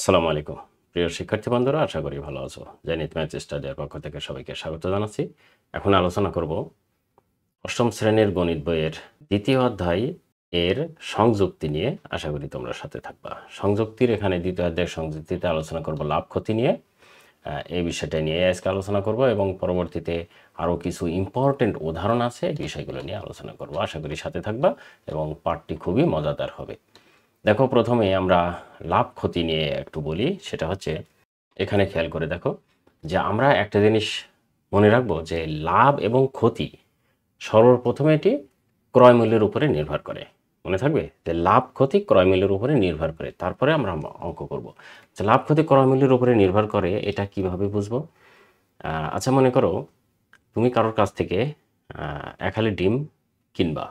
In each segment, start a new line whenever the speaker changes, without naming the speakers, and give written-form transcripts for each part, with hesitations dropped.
আসসালামু আলাইকুম প্রিয় শিক্ষার্থী বন্ধুরা, আশা করি ভালো আছো। জেনিথ ম্যাথ স্টাডির পক্ষ থেকে সবাইকে স্বাগত জানাচ্ছি। এখন আলোচনা করব অষ্টম শ্রেণীর গণিত বইয়ের দ্বিতীয় অধ্যায় এর সংযুক্তি নিয়ে। আশা করি তোমরা সাথে থাকবা। সংযুক্তির এখানে দ্বিতীয় অধ্যায়ের সংযুক্তিতে আলোচনা করব লাভ ক্ষতি নিয়ে। এই বিষয়টা নিয়ে আজকে আলোচনা করব এবং পরবর্তীতে আরও কিছু ইম্পর্টেন্ট উদাহরণ আছে, এই বিষয়গুলো নিয়ে আলোচনা করব। আশা করি সাথে থাকবা এবং পাঠটি খুবই মজাদার হবে। দেখো, প্রথমে আমরা লাভ ক্ষতি নিয়ে একটু বলি। সেটা হচ্ছে, এখানে খেয়াল করে দেখো যে আমরা একটা জিনিস মনে রাখবো যে লাভ এবং ক্ষতি সর্বপ্রথমে এটি ক্রয় মূল্যের উপরে নির্ভর করে। মনে থাকবে যে লাভ ক্ষতি ক্রয় মূল্যের উপরে নির্ভর করে, তারপরে আমরা অঙ্ক করব। যে লাভ ক্ষতি ক্রয় মূল্যের উপরে নির্ভর করে, এটা কিভাবে বুঝবো? আচ্ছা, মনে করো তুমি কারোর কাছ থেকে এক হালি ডিম কিনবা,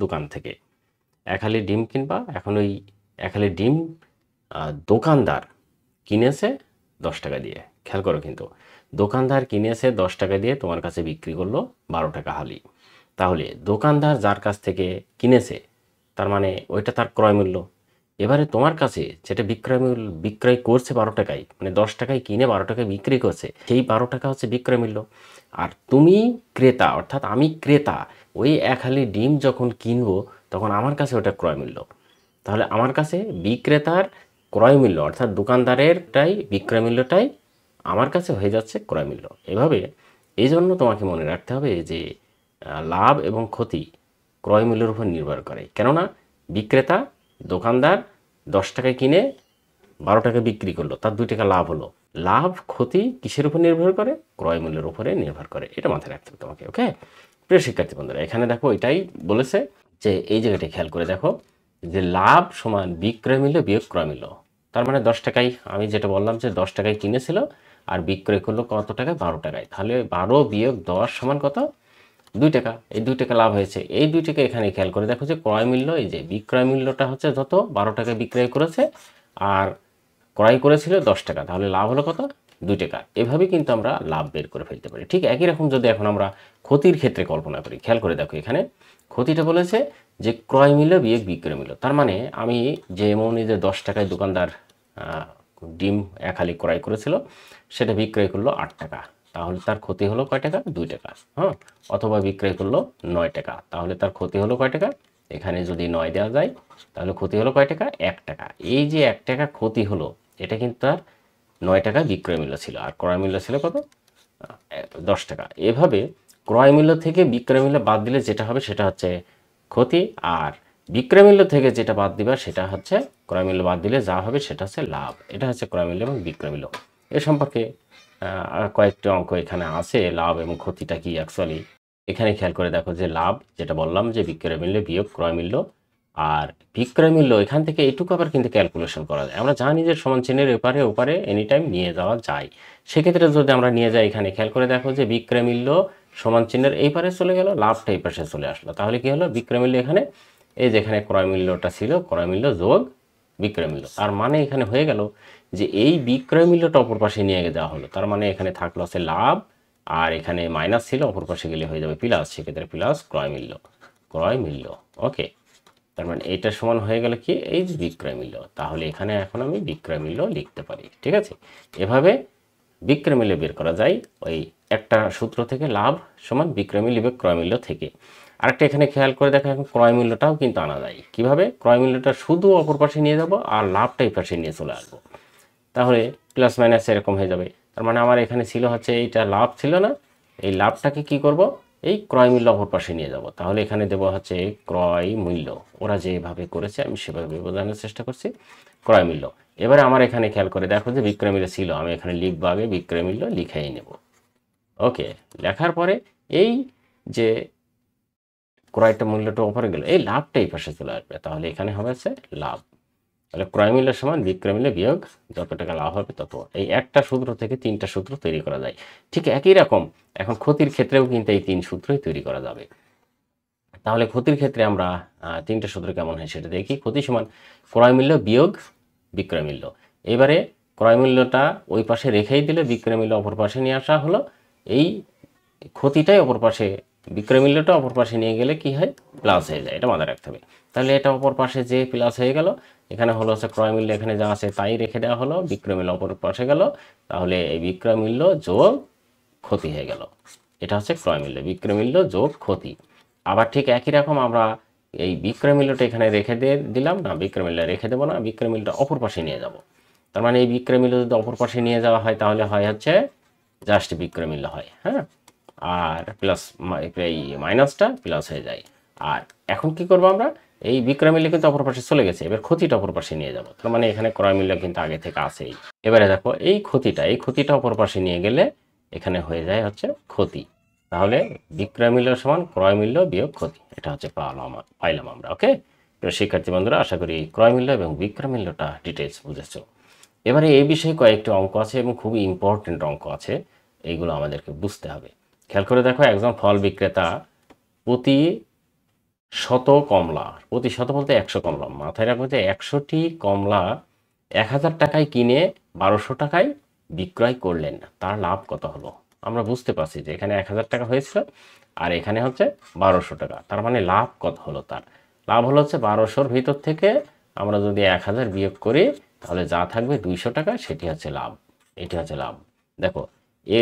দোকান থেকে এক হালি ডিম কিনবা। এখন ওই এক হালি ডিম দোকানদার কিনেছে 10 টাকা দিয়ে। খেয়াল করো, কিন্তু দোকানদার কিনেছে 10 টাকা দিয়ে, তোমার কাছে বিক্রি করলো 12 টাকা হালি। তাহলে দোকানদার যার কাছ থেকে কিনেছে, তার মানে ওইটা তার ক্রয় মূল্য। এবারে তোমার কাছে যেটা বিক্রয় করছে 12 টাকায়, মানে 10 টাকায় কিনে 12 টাকায় বিক্রি করছে, সেই 12 টাকা হচ্ছে বিক্রয় মূল্য। আর তুমি ক্রেতা, অর্থাৎ আমি ক্রেতা, ওই এক হালি ডিম যখন কিনবো তখন আমার কাছে ওটা ক্রয় মূল্য। তাহলে আমার কাছে বিক্রেতার ক্রয় মূল্য অর্থাৎ দোকানদারেরটাই বিক্রয় মূল্যটাই আমার কাছে হয়ে যাচ্ছে ক্রয় মূল্য। এভাবে এই জন্য তোমাকে মনে রাখতে হবে যে লাভ এবং ক্ষতি ক্রয় মূল্যের উপর নির্ভর করে। কেননা বিক্রেতা দোকানদার 10 টাকায় কিনে 12 টাকায় বিক্রি করলো, তার 2 টাকা লাভ হলো। লাভ ক্ষতি কিসের উপর নির্ভর করে? ক্রয় মূল্যের উপরে নির্ভর করে। এটা মাথায় রাখতে হবে তোমাকে। ওকে প্রিয় শিক্ষার্থী বন্ধুরা, এখানে দেখো এটাই বলেছে যে এই জায়গাটা খেয়াল করে দেখো যে লাভ সমান বিক্রয় মূল্য বিয়োগ ক্রয় মূল্য। তার মানে 10 টাকায়, আমি যেটা বললাম যে 10 টাকায় কিনেছিল আর বিক্রয় করলো কত টাকায়? 12 টাকায়। তাহলে 12 বিয়োগ 10 সমান কত? 2 টাকা। এই 2 টাকা লাভ হয়েছে। এই 2 টাকা এখানে খেয়াল করে দেখো যে ক্রয় মূল্য, এই যে বিক্রয় মূল্যটা হচ্ছে যত, 12 টাকায় বিক্রয় করেছে আর ক্রয় করেছিল 10 টাকা, তাহলে লাভ হলো কত? 2 টাকা। এভাবেই কিন্তু আমরা লাভ বের করে ফেলতে পারি। ঠিক একই রকম যদি এখন আমরা ক্ষতির ক্ষেত্রে কল্পনা করি, খেয়াল করে দেখো এখানে ক্ষতিটা বলেছে যে ক্রয় মূল্য বিয়োগ বিক্রয় মূল্য। তার মানে আমি যেমন এই যে 10 টাকায় দোকানদার ডিম এক হালি ক্রয় করেছিল, সেটা বিক্রয় করলো 8 টাকা, তাহলে তার ক্ষতি হলো কয় টাকা? 2 টাকা। হ্যাঁ, অথবা বিক্রয় করলো 9 টাকা, তাহলে তার ক্ষতি হলো কয় টাকা? এখানে যদি 9 দেওয়া যায় তাহলে ক্ষতি হলো কয় টাকা? 1 টাকা। এই যে 1 টাকা ক্ষতি হলো, এটা কিন্তু তার 9 টাকা বিক্রয় মূল্য ছিল, আর ক্রয় মূল্য ছিল কত? 10 টাকা। এভাবে ক্রয় মূল্য থেকে বিক্রয় মূল্য বাদ দিলে যেটা হবে সেটা হচ্ছে ক্ষতি, আর বিক্রয় মূল্য থেকে যেটা বাদ দিবা সেটা হচ্ছে, ক্রয় মূল্য বাদ দিলে যা হবে সেটা হচ্ছে লাভ। এটা হচ্ছে ক্রয় মূল্য এবং বিক্রয় মূল্য। এ সম্পর্কে কয়েকটি অঙ্ক এখানে আছে, লাভ এবং ক্ষতিটা কি অ্যাকচুয়ালি। এখানে খেয়াল করে দেখো যে লাভ যেটা বললাম যে বিক্রয় মূল্য বিয়োগ ক্রয় মূল্য, আর বিক্রয় মূল্য এখান থেকে এইটুকু আবার কিন্তু ক্যালকুলেশন করা যায়। আমরা জানি যে সমান চিহ্নের এপারে ওপারে এনি টাইম নিয়ে যাওয়া যায়। সেক্ষেত্রে যদি আমরা নিয়ে যাই, এখানে খেয়াল করে দেখো যে বিক্রয় মূল্য সমান চিহ্নের এই পারে চলে গেল, লাভটা এই পাশে চলে আসলো। তাহলে কি হলো? বিক্রয় মূল্য এখানে, এই যেখানে ক্রয় মূল্যটা ছিল, ক্রয় মূল্য যোগ বিক্রয় মূল্য। তার মানে এখানে হয়ে গেল যে এই বিক্রয় মূল্যটা অপর পাশে নিয়ে যাওয়া হলো। তার মানে এখানে থাকলো হচ্ছে লাভ, আর এখানে মাইনাস ছিল, অপর পাশে গেলে হয়ে যাবে প্লাস। সেক্ষেত্রে প্লাস ক্রয় মূল্য, ক্রয় মূল্য। ওকে, তার মানে এইটা সমান হয়ে গেল কি? এই যে বিক্রয় মূল্য। তাহলে এখানে এখন আমি বিক্রয় মূল্য লিখতে পারি। ঠিক আছে, এভাবে বিক্রয় মূল্য বের করা যায় ওই একটা সূত্র থেকে, লাভ সমান বিক্রয় মূল্য বিয়োগ ক্রয় মূল্য থেকে। আরেকটা এখানে খেয়াল করে দেখা, এখন ক্রয় মূল্যটাও কিন্তু আনা যায়। কিভাবে? ক্রয় মূল্যটা শুধু অপর পাশে নিয়ে যাব আর লাভটা এই পাশে নিয়ে চলে আসবো, তাহলে প্লাস মাইনাস এরকম হয়ে যাবে। তার মানে আমার এখানে ছিল হচ্ছে এইটা লাভ ছিল না, এই লাভটাকে কি করব? এই ক্রয় মূল্য অপর পাশে নিয়ে যাব। তাহলে এখানে দেবো হচ্ছে ক্রয় মূল্য। ওরা যেভাবে করেছে আমি সেভাবে বোঝানোর চেষ্টা করছি, ক্রয় মূল্য। এবারে আমার এখানে খেয়াল করে দেখো যে বিক্রয় মূল্য ছিল, আমি এখানে লিখবো আগে বিক্রয় মূল্য, লিখেই নেব। ওকে, লেখার পরে এই যে ক্রয়টা মূল্যটা ওপরে গেল, এই লাভটা এই পাশে চলে আসবে। তাহলে এখানে হবে হচ্ছে লাভ। তাহলে ক্রয় মূল্য সমান বিক্রয় মূল্য বিয়োগ যত টাকা লাভ হবে তত। এই একটা সূত্র থেকে 3টা সূত্র তৈরি করা যায়। ঠিক একই রকম এখন ক্ষতির ক্ষেত্রেও কিন্তু এই 3 সূত্রই তৈরি করা যাবে। তাহলে ক্ষতির ক্ষেত্রে আমরা 3টা সূত্র কেমন হয় সেটা দেখি। ক্ষতি সমান ক্রয় মূল্য বিয়োগ বিক্রয় মূল্য। এবারে ক্রয় মূল্যটা ওই পাশে রেখেই দিলে বিক্রয় মূল্য অপর পাশে নিয়ে আসা হলো। এই ক্ষতিটাই অপর পাশে, বিক্রয় মূল্যটা অপর পাশে নিয়ে গেলে কি হয়? প্লাস হয়ে যায়। এটা মাথায় রাখতে হবে। তাহলে এটা অপর পাশে যে প্লাস হয়ে গেল, এখানে হলো হচ্ছে ক্রয় মূল্য এখানে যা আছে তাই রেখে দেওয়া হলো, বিক্রয় মূল্য অপর পাশে গেল, তাহলে এই বিক্রয় মূল্য যোগ ক্ষতি হয়ে গেল। এটা হচ্ছে ক্রয় মূল্য, বিক্রয় মূল্য যোগ ক্ষতি। আবার ঠিক একই রকম আমরা এই বিক্রয় মূল্যটা এখানে রেখে দিলাম না, বিক্রয় মূল্য রেখে দেবো না, বিক্রয় মূল্যটা অপর পাশে নিয়ে যাব। তার মানে এই বিক্রয় মূল্য যদি অপর পাশে নিয়ে যাওয়া হয় তাহলে হয় হচ্ছে জাস্ট বিক্রয় মূল্য হয়, হ্যাঁ, আর প্লাস এই মাইনাসটা প্লাস হয়ে যায়। আর এখন কি করব আমরা, এই বিক্রয় মূল্য কিন্তু অপর পাশে চলে গেছে, এবার ক্ষতিটা অপর পাশে নিয়ে যাব। তার মানে এখানে ক্রয় মূল্য কিন্তু আগে থেকে আছেই। এবারে দেখো এই ক্ষতিটা অপর পাশে নিয়ে গেলে এখানে হয়ে যায় হচ্ছে ক্ষতি। তাহলে বিক্রয় মূল্য সমান ক্রয় মূল্য বিয়োগ ক্ষতি, এটা হচ্ছে পাইলাম আমরা। ওকে, শিক্ষার্থী বন্ধুরা, আশা করি ক্রয় মূল্য এবং বিক্রয় মূল্যটা ডিটেলস বুঝেছো। এবারে এই বিষয়ে কয়েকটি অঙ্ক আছে এবং খুবই ইম্পর্টেন্ট অঙ্ক আছে, এইগুলো আমাদেরকে বুঝতে হবে। খেয়াল করে দেখো, একজন ফল বিক্রেতা প্রতি শত কমলা, প্রতি শত বলতে 100 কমলা, মাথায় রাখবো যে 100টি কমলা 1000 টাকায় কিনে 1200 টাকায় বিক্রয় করলেন, তার লাভ কত হলো? আমরা বুঝতে পারছি যে এখানে 1000 টাকা হয়েছিল আর এখানে হচ্ছে 1200 টাকা, তার মানে লাভ কত হলো? তার লাভ হলো হচ্ছে 1200-র ভিতর থেকে আমরা যদি 1000 বিয়োগ করি তাহলে যা থাকবে 200 টাকা, সেটি হচ্ছে লাভ। এটি হচ্ছে লাভ। দেখো, এ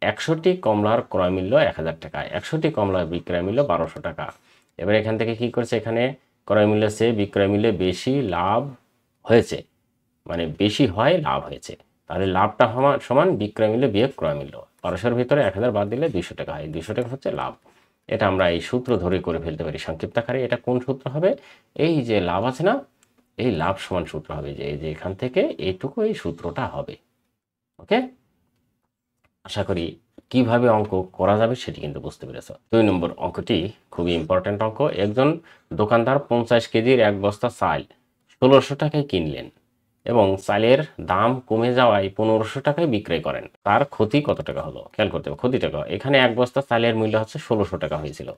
100টি কমলার ক্রয় মূল্য 1000 টাকা, 100টি কমলার বিক্রয় মূল্য 1200 টাকা। এবার এখান থেকে কি করছে, এখানে ক্রয় মূল্যের চেয়ে বিক্রয় মূল্যে বেশি লাভ হয়েছে, মানে বেশি হয় লাভ হয়েছে। তাহলে লাভটা সমান বিক্রয় মূল্য বিয়োগ ক্রয় মূল্য। 1200-র ভিতরে 1000 বাদ দিলে 200 টাকা হয়, 200 টাকা হচ্ছে লাভ। এটা আমরা এই সূত্র ধরে করে ফেলতে পারি সংক্ষিপ্ত আকারে। এটা কোন সূত্র হবে? এই যে লাভ আছে না, এই লাভ সমান সূত্র হবে, যে এই যে এখান থেকে এইটুকু এই সূত্রটা হবে। ওকে, আশা করি কিভাবে অঙ্ক করা যাবে সেটি কিন্তু বুঝতে পেরেছ। 2 নম্বর অঙ্কটি খুবই ইম্পর্ট্যান্ট অঙ্ক। একজন দোকানদার 50 কেজির এক বস্তা চাল 1600 টাকায় কিনলেন এবং চালের দাম কমে যাওয়ায় 1500 টাকায় বিক্রয় করেন, তার ক্ষতি কত টাকা হলো? খেয়াল করতে হবে ক্ষতি টাকা। এখানে এক বস্তা চালের মূল্য হচ্ছে 1600 টাকা হয়েছিল,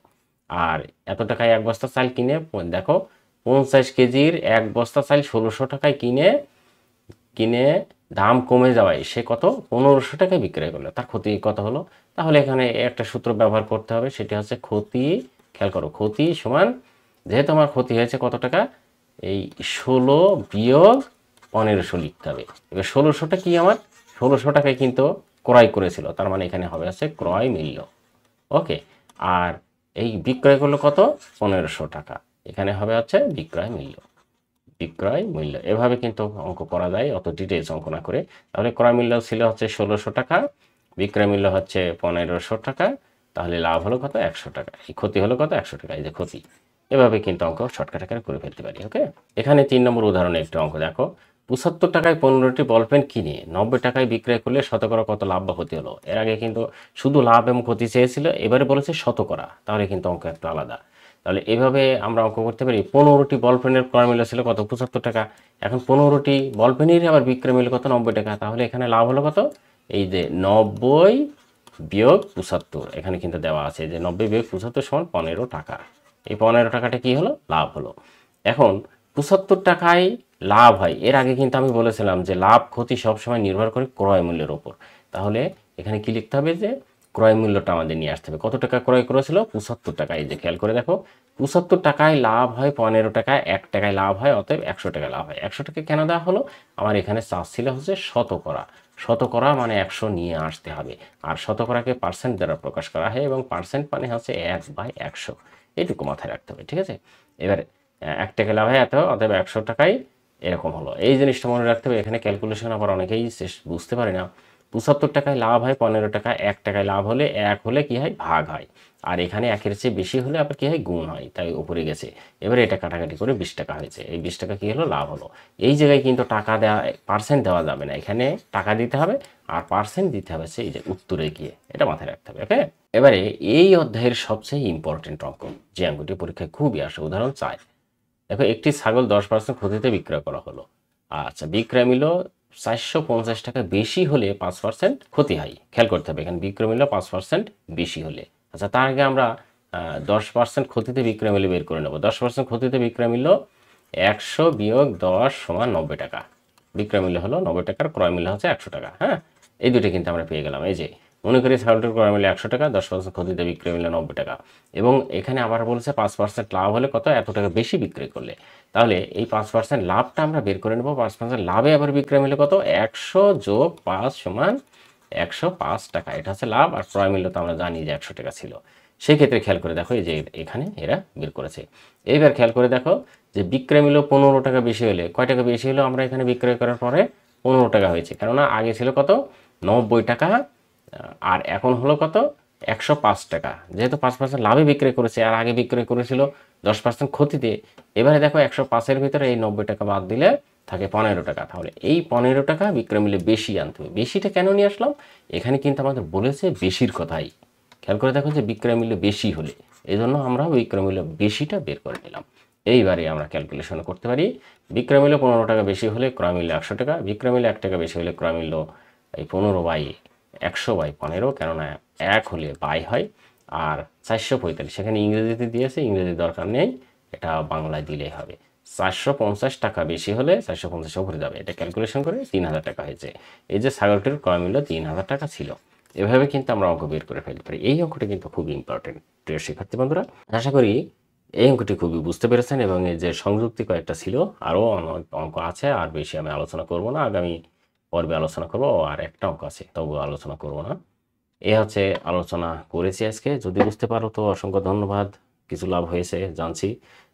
আর এত টাকায় এক বস্তা চাল কিনে, দেখো 50 কেজির এক বস্তা চাল 1600 টাকায় কিনে দাম কমে যাওয়ায় সে কত 1500 টাকায় বিক্রয় করলো, তার ক্ষতি কত হলো? তাহলে এখানে একটা সূত্র ব্যবহার করতে হবে, সেটি হচ্ছে ক্ষতি। খেয়াল করো, ক্ষতি সমান, যেহেতু আমার ক্ষতি হয়েছে কত টাকা, এই 16 বিয়োগ 1500 লিখতে হবে। এবার 1600টা কি, আমার 1600 টাকায় কিন্তু ক্রয় করেছিল, তার মানে এখানে হবে হচ্ছে ক্রয় মূল্য। ওকে, আর এই বিক্রয় করলো কত 1500 টাকা, এখানে হবে হচ্ছে বিক্রয় মূল্য। বিক্রয় মূল্য এভাবে কিন্তু অঙ্ক করা যায়, অত ডিটেলস অঙ্ক না করে। তাহলে ক্রয় মূল্য ছিল হচ্ছে 1600 টাকা, বিক্রয় মূল্য হচ্ছে 1500 টাকা, তাহলে লাভ হলো কত 100 টাকা, এই ক্ষতি হলো কত 100 টাকা, এই যে ক্ষতি। এভাবে কিন্তু অঙ্ক শর্টকাট আকারে করে ফেলতে পারি। ওকে, এখানে 3 নম্বর উদাহরণে একটু অঙ্ক দেখো, 75 টাকায় 15টি বল পেন কিনে 90 টাকায় বিক্রয় করলে শতকরা কত লাভ বা ক্ষতি হলো? এর আগে কিন্তু শুধু লাভ এবং ক্ষতি চেয়েছিল, এবারে বলেছে শতকরা, তাহলে কিন্তু অঙ্ক একটু আলাদা। তাহলে এভাবে আমরা অঙ্ক করতে পারি। 15টি বল পেনের ক্রয় মূল্য ছিল কত 75 টাকা, এখন 15টি বল পেনের আবার বিক্রয় মূল্য কত 90 টাকা, তাহলে এখানে লাভ হলো কত, এই যে 90 বিয়োগ 75, এখানে কিন্তু দেওয়া আছে যে 90 বিয়োগ 75 সমান 15 টাকা। এই 15 টাকাটা কি হলো, লাভ হলো। এখন 75 টাকায় লাভ হয়, এর আগে কিন্তু আমি বলেছিলাম যে লাভ ক্ষতি সবসময় নির্ভর করে ক্রয় মূল্যের ওপর। তাহলে এখানে কি লিখতে হবে, যে ক্রয় মূল্যটা আমাদের নিয়ে আসতে হবে। কত টাকা ক্রয় করেছিল 75 টাকা, এই যে খেয়াল করে দেখো 75 টাকায় লাভ হয় 15 টাকায়, 1 টাকায় লাভ হয়, অতএব 100 টাকা লাভ হয়। 100 টাকা কেন দেওয়া হলো, আমার এখানে চার্জ ছিল হচ্ছে শতকরা, শতকরা মানে 100 নিয়ে আসতে হবে, আর শতকরাকে পার্সেন্ট দ্বারা প্রকাশ করা হয় এবং পার্সেন্ট মানে হচ্ছে 1/100, এইটুকু মাথায় রাখতে হবে। ঠিক আছে, এবার 1 টাকা লাভ হয় এত, অতএব 100 টাকায় এরকম হলো, এই জিনিসটা মনে রাখতে হবে। এখানে ক্যালকুলেশন আবার অনেকেই বুঝতে পারে না। 75 টাকায় লাভ হয় 15 টাকা, 1 টাকায় লাভ হলে 1 হলে কি হয়, ভাগ হয়, আর এখানে 1-এর চেয়ে বেশি হলে আবার কি হয়, গুণ হয়, তাই উপরে গেছে। এবারে এটা কাটাকাটি করে 20 টাকা হয়েছে, এই 20 টাকা কি হলো, লাভ হলো। এই জায়গায় কিন্তু টাকা দেওয়া, পার্সেন্ট দেওয়া যাবে না, এখানে টাকা দিতে হবে আর পার্সেন্ট দিতে হবে এই যে উত্তরে গিয়ে, এটা মাথায় রাখতে হবে। ওকে, এবারে এই অধ্যায়ের সবচেয়ে ইম্পর্টেন্ট অঙ্ক, যে অঙ্কটি পরীক্ষায় খুবই আসে, উদাহরণ 4। দেখো, একটি ছাগল 10% ক্ষতিতে বিক্রয় করা হলো। আচ্ছা, বিক্রয় মূল্য 450 টাকা বেশি হলে 5% ক্ষতি হয়। খেয়াল করতে হবে, এখানে বিক্রয় মূল্য 5% বেশি হলে। আচ্ছা, তার আগে আমরা 10% ক্ষতিতে বিক্রয় মূল্য বের করে নেব। 10% ক্ষতিতে বিক্রয় মূল্য 100 বিয়োগ 10 সমান 90 টাকা। বিক্রয় মূল্য হলো 90 টাকার, ক্রয় মূল্য হচ্ছে 100 টাকা। হ্যাঁ, এই দুটো কিন্তু আমরা পেয়ে গেলাম। এই যে মনে করি ছাগলটির ক্রয় মূল্য 100 টাকা, 10% ক্ষতিতে বিক্রয় মূল্য 90 টাকা। এবং এখানে আবার বলছে 5% লাভ হলে কত, এত টাকা বেশি বিক্রি করলে। তাহলে এই 5% লাভটা আমরা বের করে নেব। 5% লাভে আবার বিক্রয় মূল্য কত, 100 যোগ 5 সমান 105 টাকা। এটা হচ্ছে লাভ, আর ক্রয় মূল্য তো আমরা জানি যে 100 টাকা ছিল। সেক্ষেত্রে খেয়াল করে দেখো এই যে এখানে এরা বের করেছে। এইবার খেয়াল করে দেখো যে বিক্রয় মূল্য 15 টাকা বেশি হলে, কয় টাকা বেশি হলো, আমরা এখানে বিক্রয় করার পরে 15 টাকা হয়েছে, কেননা আগে ছিল কত 90 টাকা, আর এখন হলো কত 105 টাকা। যেহেতু 5% লাভে বিক্রয় করেছে, আর আগে বিক্রয় করেছিল 10% ক্ষতিতে। এবারে দেখো 105-এর ভিতরে এই 90 টাকা বাদ দিলে থাকে 15 টাকা। তাহলে এই 15 টাকা বিক্রয় মূল্যে বেশি আনতে হবে। বেশিটা কেন নিয়ে আসলাম, এখানে কিন্তু আমাদের বলেছে বেশির কথাই। খেয়াল করে দেখো যে বিক্রয় মূল্য বেশি হলে, এই জন্য আমরা বিক্রয় মূল্য বেশিটা বের করে নিলাম। এইবারে আমরা ক্যালকুলেশন করতে পারি। বিক্রয় মূল্য 15 টাকা বেশি হলে ক্রয় মূল্য 100 টাকা, বিক্রয় মূল্য 1 টাকা বেশি হলে ক্রয় মূল্য এই 15/100/15, কেননা 1 হলে বাই হয়, আর 445 সেখানে ইংরেজিতে দিয়েছে, ইংরেজি দরকার নেই, এটা বাংলায় দিলেই হবে। 450 টাকা বেশি হলে 450 উপরে যাবে, এটা ক্যালকুলেশন করে 3000 টাকা হয়েছে। এই যে ছাগলটির ক্রয় মূল্য 3000 টাকা ছিল। এভাবে কিন্তু আমরা অঙ্ক বের করে ফেলতে পারি। এই অঙ্কটি কিন্তু খুবই ইম্পর্টেন্ট প্রিয় শিক্ষার্থী বন্ধুরা। আশা করি এই অঙ্কটি খুবই বুঝতে পেরেছেন, এবং এই যে সংযুক্তি কয়েকটা ছিল, আরও অনেক অঙ্ক আছে, আর বেশি আমি আলোচনা করব না, আগামী পর্বে আলোচনা করব। আর একটা অঙ্ক আছে, তবুও আলোচনা করব না। এ হচ্ছে আলোচনা করেছি আজকে। যদি বুঝতে পারো তো অসংখ্য ধন্যবাদ, কিছু লাভ হয়েছে জানছি।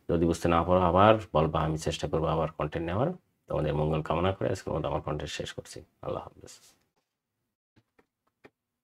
যদি বুঝতে না পারো আবার বলবা, আমি চেষ্টা করবো আবার কন্টেন্ট নেওয়ার। তোমাদের মঙ্গল কামনা করে আজকের মতো আমার কন্টেন্ট শেষ করছি। আল্লাহ হাফেজ।